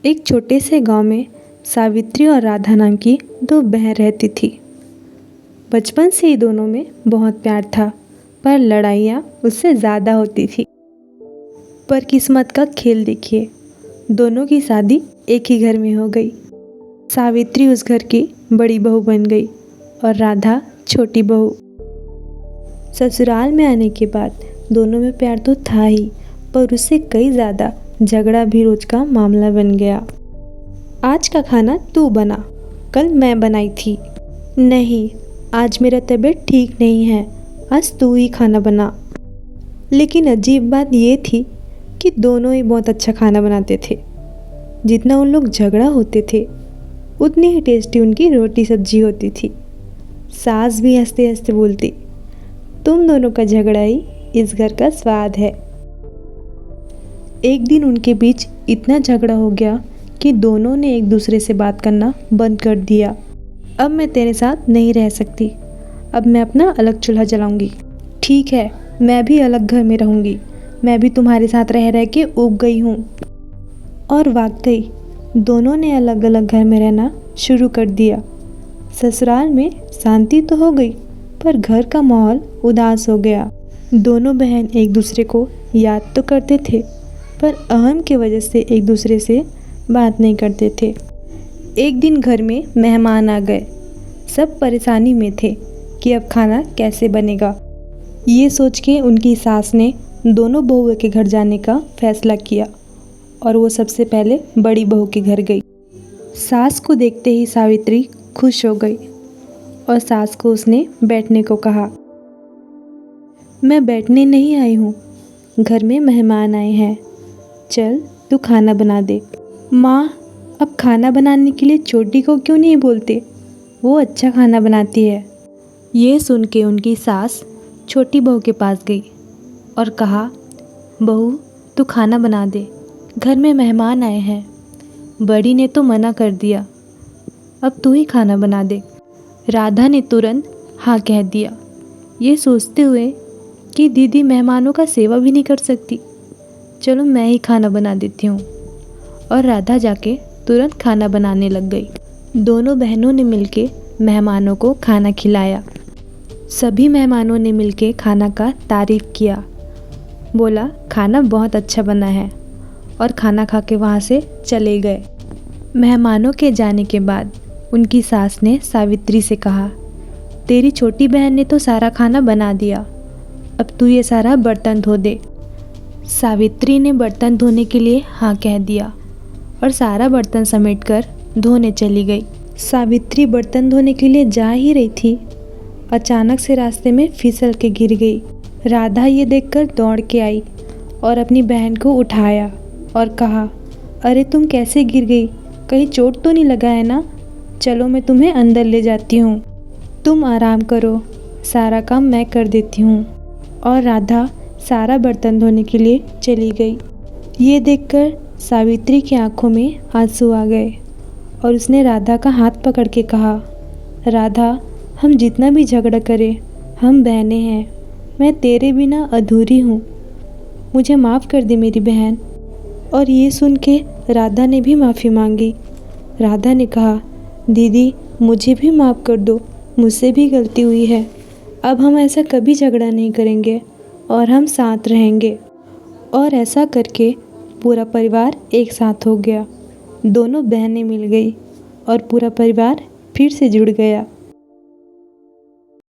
एक छोटे से गांव में सावित्री और राधा नाम की दो बहन रहती थी। बचपन से ही दोनों में बहुत प्यार था, पर लड़ाइयाँ उससे ज़्यादा होती थी। पर किस्मत का खेल देखिए, दोनों की शादी एक ही घर में हो गई। सावित्री उस घर की बड़ी बहू बन गई और राधा छोटी बहू। ससुराल में आने के बाद दोनों में प्यार तो था ही, पर उससे कई ज़्यादा झगड़ा भी रोज का मामला बन गया। आज का खाना तू बना, कल मैं बनाई थी। नहीं, आज मेरा तबीयत ठीक नहीं है, आज तू ही खाना बना। लेकिन अजीब बात ये थी कि दोनों ही बहुत अच्छा खाना बनाते थे। जितना उन लोग झगड़ा होते थे, उतनी ही टेस्टी उनकी रोटी सब्जी होती थी। सास भी हंसते हंसते बोलती, तुम दोनों का झगड़ा ही इस घर का स्वाद है। एक दिन उनके बीच इतना झगड़ा हो गया कि दोनों ने एक दूसरे से बात करना बंद कर दिया। अब मैं तेरे साथ नहीं रह सकती, अब मैं अपना अलग चूल्हा जलाऊंगी। ठीक है, मैं भी अलग घर में रहूंगी, मैं भी तुम्हारे साथ रह रह के ऊब गई हूँ। और वाकई दोनों ने अलग अलग घर में रहना शुरू कर दिया। ससुराल में शांति तो हो गई, पर घर का माहौल उदास हो गया। दोनों बहन एक दूसरे को याद तो करते थे, पर अहम की वजह से एक दूसरे से बात नहीं करते थे। एक दिन घर में मेहमान आ गए। सब परेशानी में थे कि अब खाना कैसे बनेगा। ये सोच के उनकी सास ने दोनों बहुओं के घर जाने का फैसला किया और वो सबसे पहले बड़ी बहू के घर गई। सास को देखते ही सावित्री खुश हो गई और सास को उसने बैठने को कहा। मैं बैठने नहीं आई हूँ, घर में मेहमान आए हैं, चल तू खाना बना दे। माँ, अब खाना बनाने के लिए छोटी को क्यों नहीं बोलते, वो अच्छा खाना बनाती है। ये सुन के उनकी सास छोटी बहू के पास गई और कहा, बहू तू खाना बना दे, घर में मेहमान आए हैं। बड़ी ने तो मना कर दिया, अब तू ही खाना बना दे। राधा ने तुरंत हाँ कह दिया, ये सोचते हुए कि दीदी मेहमानों का सेवा भी नहीं कर सकती, चलो मैं ही खाना बना देती हूँ। और राधा जाके तुरंत खाना बनाने लग गई। दोनों बहनों ने मिलके मेहमानों को खाना खिलाया। सभी मेहमानों ने मिलके खाना का तारीफ़ किया, बोला खाना बहुत अच्छा बना है, और खाना खा के वहाँ से चले गए। मेहमानों के जाने के बाद उनकी सास ने सावित्री से कहा, तेरी छोटी बहन ने तो सारा खाना बना दिया, अब तू ये सारा बर्तन धो दे। सावित्री ने बर्तन धोने के लिए हाँ कह दिया और सारा बर्तन समेटकर धोने चली गई। सावित्री बर्तन धोने के लिए जा ही रही थी, अचानक से रास्ते में फिसल के गिर गई। राधा ये देखकर दौड़ के आई और अपनी बहन को उठाया और कहा, अरे तुम कैसे गिर गई, कहीं चोट तो नहीं लगा है ना? चलो मैं तुम्हें अंदर ले जाती हूँ, तुम आराम करो, सारा काम मैं कर देती हूँ। और राधा सारा बर्तन धोने के लिए चली गई। ये देखकर सावित्री की आंखों में आंसू आ गए और उसने राधा का हाथ पकड़ के कहा, राधा हम जितना भी झगड़ा करें, हम बहनें हैं, मैं तेरे बिना अधूरी हूँ, मुझे माफ़ कर दे मेरी बहन। और ये सुन के राधा ने भी माफ़ी मांगी। राधा ने कहा, दीदी मुझे भी माफ़ कर दो, मुझसे भी गलती हुई है, अब हम ऐसा कभी झगड़ा नहीं करेंगे और हम साथ रहेंगे। और ऐसा करके पूरा परिवार एक साथ हो गया। दोनों बहनें मिल गई और पूरा परिवार फिर से जुड़ गया।